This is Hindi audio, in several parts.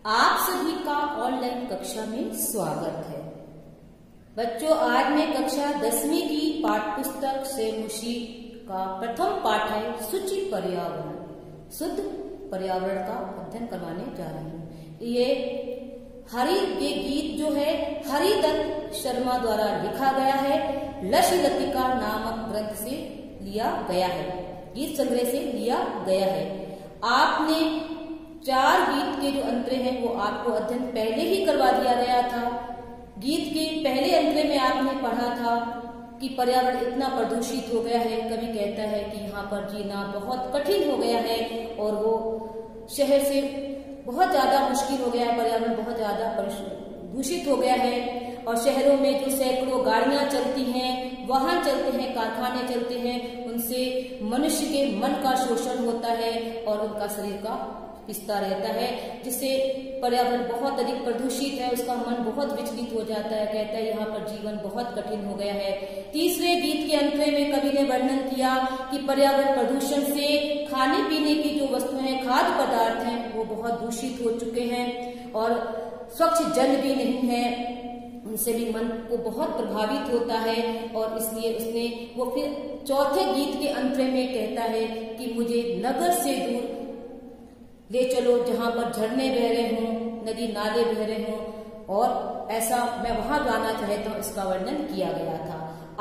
आप सभी का ऑनलाइन कक्षा में स्वागत है। बच्चों, आज मैं कक्षा 10वीं की पाठ्य पुस्तक से मुशी का प्रथम पाठ है शुचि पर्यावरण, शुद्ध पर्यावरण का अध्ययन करवाने जा रही हूँ। ये गीत जो है हरिदत्त शर्मा द्वारा लिखा गया है, लक्ष्य लतिका नामक ग्रंथ से लिया गया है, गीत संग्रह से लिया गया है। आपने 4 गीत के जो अंतरे हैं वो आपको अध्ययन पहले ही करवा दिया गया था। गीत के पहले अंतरे में आपने पढ़ा था कि पर्यावरण इतना प्रदूषित हो गया है, कवि कहता है कि यहाँ पर जीना बहुत कठिन हो गया है और वो शहर से बहुत ज्यादा मुश्किल हो गया है, पर्यावरण बहुत ज्यादा दूषित हो गया है। और शहरों में जो सैकड़ों गाड़ियां चलती हैं, वाहन चलते हैं, कारखाने चलते हैं, उनसे मनुष्य के मन का शोषण होता है और उनका शरीर का पिसता रहता है, जिससे पर्यावरण बहुत अधिक प्रदूषित है, उसका मन बहुत विचलित हो जाता है, कहता है यहाँ पर जीवन बहुत कठिन हो गया है। तीसरे गीत के अंतरे में कवि ने वर्णन किया कि पर्यावरण प्रदूषण से खाने पीने की जो वस्तुएं हैं, खाद्य पदार्थ हैं, वो बहुत दूषित हो चुके हैं और स्वच्छ जल भी नहीं है, उनसे भी मन को बहुत प्रभावित होता है। और इसलिए उसने वो फिर चौथे गीत के अंतरे में कहता है कि मुझे नगर से दूर ले चलो जहाँ पर झरने बह रहे हों, नदी नाले बह रहे हों, और ऐसा मैं वहां जाना चाहता हूँ, इसका वर्णन किया गया था।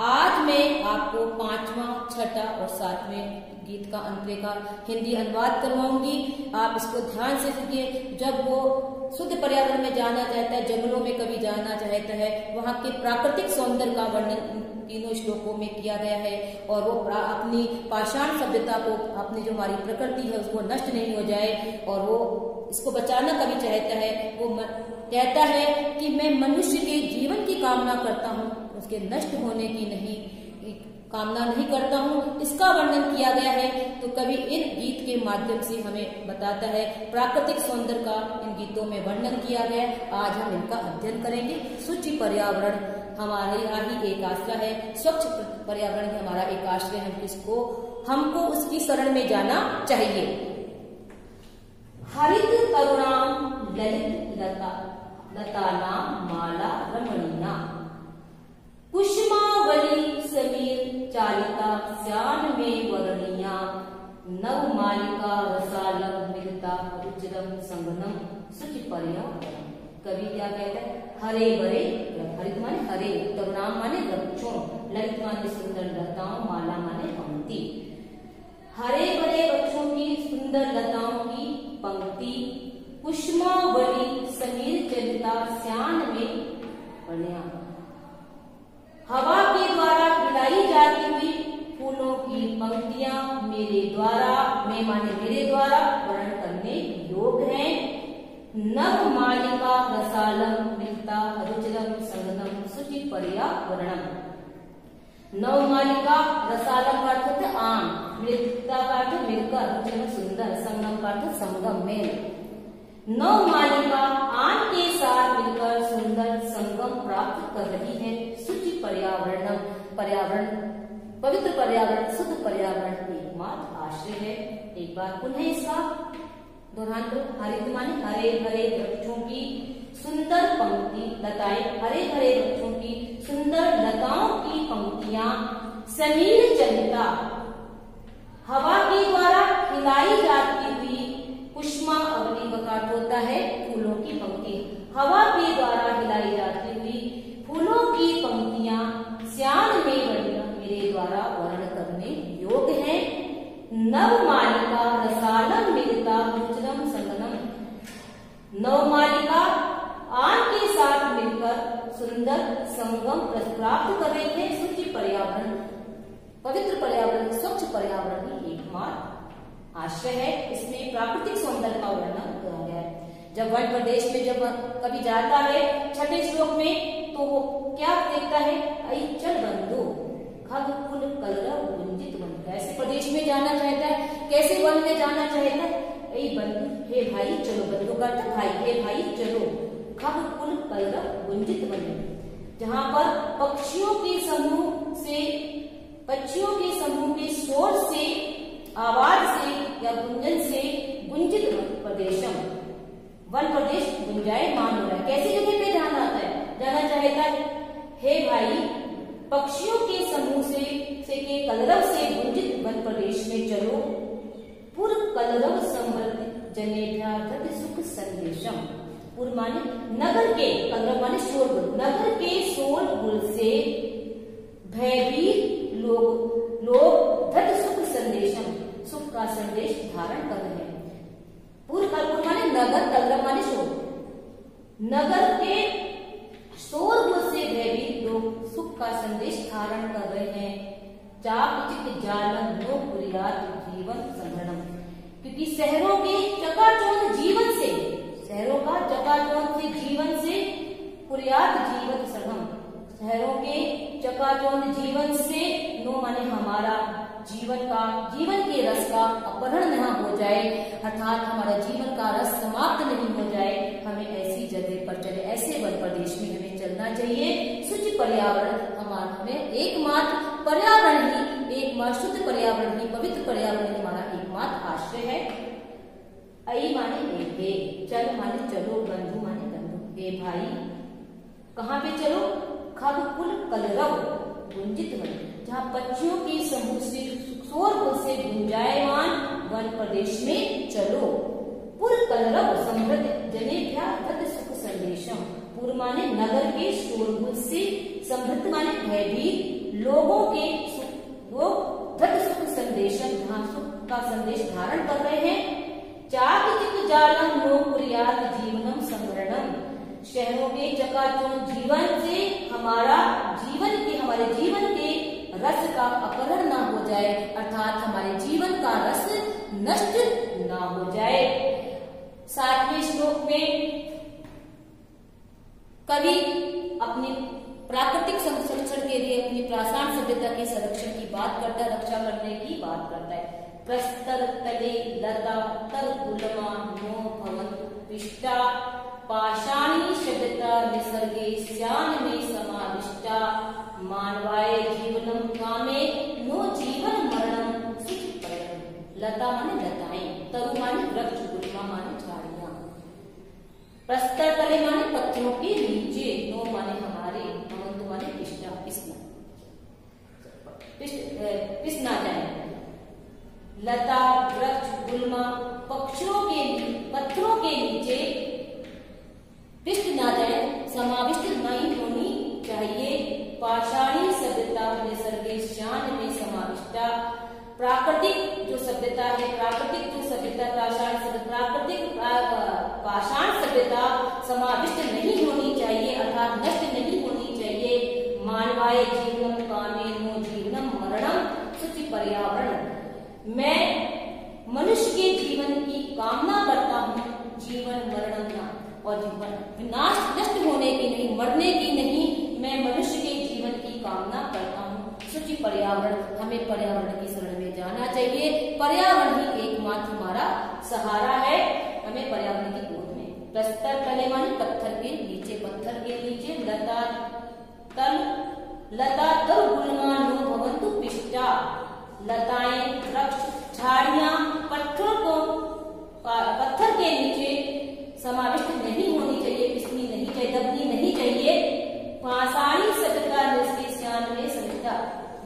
आज मैं आपको 5वां, 6ठा और 7वें गीत का अंतरे का हिंदी अनुवाद करवाऊंगी। आप इसको ध्यान से सुनिए। जब वो शुद्ध पर्यावरण में जाना चाहता है, जंगलों में कभी जाना चाहता है, वहाँ के प्राकृतिक सौंदर्य का वर्णन तीनों श्लोकों में किया गया है और वो अपनी पाषाण सभ्यता को, अपनी जो हमारी प्रकृति है उसको नष्ट नहीं हो जाए और वो इसको बचाना कभी चाहता है। वो कहता है कि मैं मनुष्य के जीवन की कामना करता हूँ, उसके नष्ट होने की नहीं कामना नहीं करता हूँ, इसका वर्णन किया गया है। तो कवि इन गीत के माध्यम से हमें बताता है प्राकृतिक सौंदर्य का इन गीतों में वर्णन किया गया। आज हम इनका अध्ययन करेंगे। शुचि पर्यावरण हमारे यहाँ ही एक आश्रय है, स्वच्छ पर्यावरण ही हमारा एक आश्रय है, हमको उसकी शरण में जाना चाहिए। हरित तरुणाम ललित लतानाम माला रमणीना, कुसुमावली समीर चालिता श्याम में वर्णिया, नव मालिका रसालम मिलता रुचिरम संगनम शुचि पर्यावरण। कवि क्या कहता है? हरे भरे, हरित माने हरे, तरुणाम माने वृक्षों, ललित माने सुंदर लताओं, माला माने पंक्ति। हरे भरे वृक्षों की, सुंदर लताओं की पंक्ति, कुसुमावली समीर चलिता श्याम में वर्णिया, हवा के द्वारा हिलाई जाती हुई फूलों की पंक्तियां मेरे द्वारा, मैं माने मेरे द्वारा वर्णन करने योग्य है। नव मालिका रसालम मिलता रुचिरम संगनम शुचि पर्यावरणम। नव मालिका रसालम का अर्थ है आम, मृता का अर्थ मिलकर, रुचिरम सुंदर, संगम का अर्थ संगम में। नव मालिका आम के साथ मिलकर सुंदर संगम प्राप्त कर रही है। शुचि पर्यावरण, पर्यावरण पवित्र पर्यावरण, शुद्ध पर्यावरण एकमात्र आश्रय है। एक बार पुनः इसका दोहरान करो। हरित माने हरे भरे वृक्षों की सुंदर पंक्ति, लताएं, हरे भरे वृक्षों की सुंदर लताओं की पंक्तियां, समीर चलिता, हवा के द्वारा हिलाई जाती हुई, कुसुमा अवली का अर्थ होता है फूलों की पंक्ति, हवा के द्वारा हिलाई जाती हुई फूलों की पंक्तियां श्याम में वर्णिया मेरे द्वारा वर्णन करने योग्य है। नव मालिका रसालम मिलता रुचिरम संगनम, नव मालिका आम के साथ मिलकर सुंदर संगम प्राप्त कर रहे थे। शुचि पर्यावरण, पवित्र पर्यावरण, स्वच्छ पर्यावरण ही एकमात्र आश्रय है। इसमें प्राकृतिक सौंदर्य का वर्णन किया गया है। जब वन प्रदेश में जब कभी जाता है 6ठे श्लोक में, तो वो क्या देखता है? ऐ चल बंधु खग कुल कलरव गुंजित वन। कैसे प्रदेश में जाना चाहता है, कैसे वन में जाना चाहता है? ऐ बंधु, हे भाई चलो, बंधु का अर्थ भाई, हे भाई चलो, खग कुल कलरव गुंजित वन, जहाँ पर पक्षियों के समूह के शोर से, आवाज से या गुंजन से गुंजित प्रदेशम, वन प्रदेश गुंजायमान हो रहा है। कैसी जगह पे जाना आता है, जाना चाहेगा? हे भाई, पक्षियों के समूह से के कलरव से गुंजित वन प्रदेश में चलो, पुर कलरव समृद्ध जनेभ्याधत सुख संदेशम। पुर माने नगर के, कलरव माने शोरगुल, नगर के शोरगुल से भयभीत लोग धत सुख संदेशम, सुख का संदेश धारण कर रहे हैं। पुर माने नगर, कलरव माने शोर, नगर के शोरगुल से भयभीत लोग सुख का संदेश धारण कर रहे हैं। चाक चित जालम नो कुर्यात जीवन संग्रहणम, क्योंकि शहरों के चकाचौंध जीवन से, शहरों का चकाचौंध से जीवन से कुर्यात जीवन संग्रहम, शहरों के चकाचौंध जीवन से, नो माने हमारा, जीवन का, जीवन के रस का अपहरण न हो जाए, अर्थात हमारा जीवन का रस समाप्त नहीं हो जाए। हमें ऐसी जगह पर चले, ऐसे वन प्रदेश में हमें चलना चाहिए। शुद्ध पर्यावरण हमें एकमात्र पर्यावरण ही, एकमात्र शुद्ध पर्यावरण ही, पवित्र पर्यावरण ही हमारा एकमात्र आश्रय है। आई माने एक, चल माने चलो, बंधु माने बंधु। हे भाई, कहाँ पे चलो? खग कुल कलरव गुंजित वन, जहाँ पक्षियों के समूह से शोरगुल से गुंजायमान वन प्रदेश में चलो। पुर कलरव समृद्ध जनेभ्याधत सुख संदेशम, पुर माने नगर के शोरगुल से, समृद्ध माने भयभीत लोगों के धत सुख संदेशम, जहाँ सुख का संदेश धारण कर रहे हैं। चाक चित जालम नो कुर्यात जीवनम संग्रहणम, शहरों के चकाचौंध जीवन से हमारा जीवन के, हमारे जीवन के रस का अपहरण ना हो जाए, अर्थात हमारे जीवन का रस नष्ट ना हो जाए। 7वें श्लोक में कवि अपनी प्राकृतिक संरक्षण के लिए अपनी प्रासाद सभ्यता के संरक्षण की बात करता है, रक्षा करने की बात करता है। प्रस्तर तले लता तर गुलमा नो भवन्तु पिष्टा, पाषाणी सभ्यता निसर्गे स्यान में समाविष्टा, मानवाय जीवनम कामे नो जीवन मरणम सुख परम। लता माने लताएं, तरु माने वृक्ष, गुलमा माने झाड़ियां, प्रस्तर तले माने पत्थरों के नीचे, नो माने हमारे, भवन्तु माने पिष्टा, पिसना जाए। लता, वृक्ष, गुलमा, पक्षियों के, पत्थरों के नीचे पिष्ट ना जाए, समाविष्ट नहीं होनी चाहिए। पाषाणी सभ्यता निसर्गे शान में समाविष्टा, प्राकृतिक जो सभ्यता है, प्राकृतिक जो सभ्यता, प्राकृतिक पाषाण सभ्यता समाविष्ट नहीं होनी चाहिए, अर्थात नष्ट नहीं होनी चाहिए। मानवाय जीवनम कामे नो जीवनम मरणम सुचि पर्यावरण, मैं मनुष्य के जीवन की कामना करता हूँ, जीवन मरण ना, और जीवन विनाश, नष्ट होने की नहीं, मरने की नहीं, मैं मनुष्य के जीवन की कामना करता हूँ। सुचि पर्यावरण, हमें पर्यावरण की शरण में जाना चाहिए। पर्यावरण ही एकमात्र हमारा सहारा है, हमें पर्यावरण की गोद में। प्रस्तर तले माने पत्थर के नीचे, पत्थर के नीचे। लता तर गुलमा नो भवन्तु पिष्टा, लताएं, वृक्ष, झाड़ियां पत्थर के नीचे समाविष्ट नहीं होनी चाहिए, पिसनी नहीं चाहिए, दबनी नहीं चाहिए। पाषाणी सभ्यता निष्क्रियान में सभ्यता,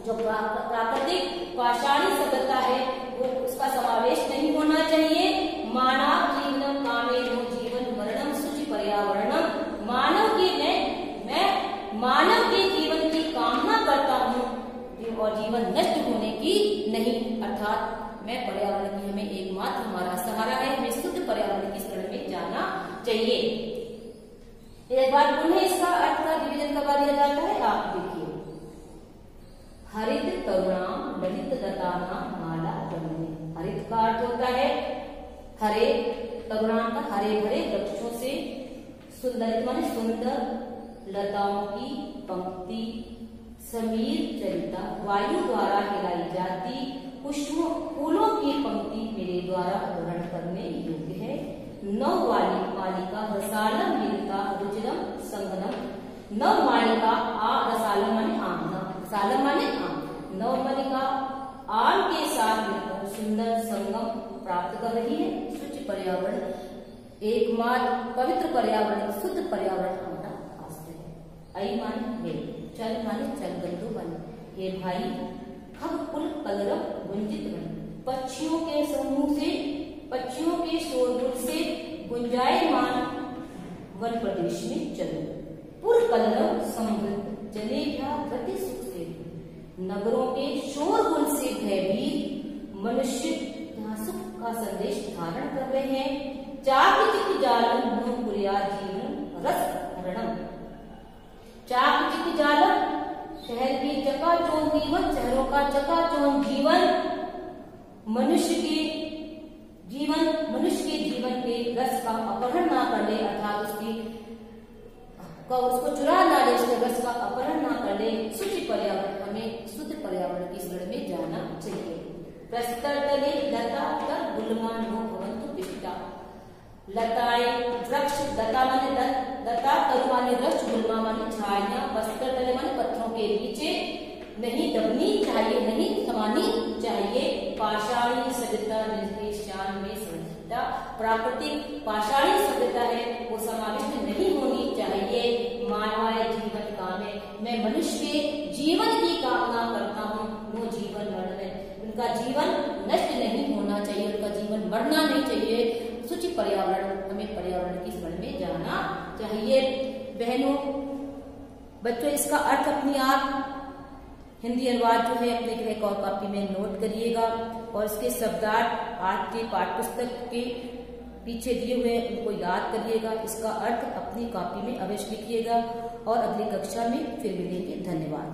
जो प्राकृतिक पाषाणी सभ्यता है वो उसका समावेश नहीं होना चाहिए। मानव जीवनम कामे नो जीवन मरणम सुचि पर्यावरणम, मानव की मैं मानव के जीवन की कामना करता हूँ और जीवन नष्ट होने की नहीं, अर्थात मैं पर्यावरण की, हमें एकमात्र हमारा सहारा है, हमें शुद्ध पर्यावरण की शरण में जाना चाहिए। एक बार पुनः इसका अर्थ का डिवीजन करवा दिया जाता है, आप देखिए। हरित तरुणाम ललित लतानाम माला रमणे, हरित का अर्थ होता है हरे, तरुणाम का हरे भरे वृक्षों से, सुंदर माने सुंदर, लताओं की पंक्ति, समीर चरिता वायु द्वारा हिलाई जाती, पुष्पों फूलों की पंक्ति मेरे द्वारा ग्रहण करने योग्य है। नव मालिका रसालम मिलता रुचिरम संगनम, नव मालिका रसालम माने आम, रसालम माने आम, नव मालिका आम के साथ मिलकर सुंदर संगम प्राप्त कर रही है। स्वच्छ पर्यावरण एकमात्र पवित्र पर्यावरण, शुद्ध पर्यावरण हमारा आश्रय है। आई माने हे, चल माने चल बंधु बन, हे भाई खग कुल कलरव गुंजित बन। पक्षियों के समूह से, पक्षियों के शोरगुल से गुंजायमान वन प्रदेश में चलो। पुर कलरव समृद्ध जले भ्या गति सुख से, नगरों के शोरगुल से भयभीत मनुष्य यहाँ सुख का संदेश धारण कर रहे हैं। चाकचिक जालम नो पुरिया जीवन रस हरणम। चाकचिक जालम शहर की चकाचौंध जीवन, शहरों का चकाचौंध जीवन मनुष्य के जीवन के रस का अपहरण ना कर ले, अर्थात उसको चुरा ना ले, उसके रस का अपहरण ना कर ले। शुचि पर्यावरण, हमें शुद्ध पर्यावरण की शरण में जाना चाहिए। प्रस्तर तले लता तर गुलमान हो भवन्तु पिष्टा। लताएं वृक्ष, लता माने लता, तरु माने वृक्ष, गुलमा माने छाया, बस्तर तले माने पत्थरों के नीचे नहीं दबनी चाहिए, नहीं थमानी चाहिए। पाषाणी सभ्यता निर्देशान में संहिता, प्राकृतिक पाषाणी सभ्यता है वो समाविष्ट नहीं होनी चाहिए। मानवाय जीवन कामे, मैं मनुष्य के जीवन की कामना करता हूँ। वो जीवन मरण, उनका जीवन नष्ट नहीं होना चाहिए, उनका जीवन मरना नहीं चाहिए। शुचि पर्यावरण, हमें पर्यावरण की शरण में जाना चाहिए। बहनों बच्चों, इसका अर्थ अपनी आप हिंदी अनुवाद जो है अपने गृह कॉपी में नोट करिएगा और इसके शब्दार्थ आज के पाठ्यपुस्तक के पीछे दिए हुए उनको याद करिएगा। इसका अर्थ अपनी कॉपी में अवश्य लिखिएगा और अगली कक्षा में फिर मिलेंगे। धन्यवाद।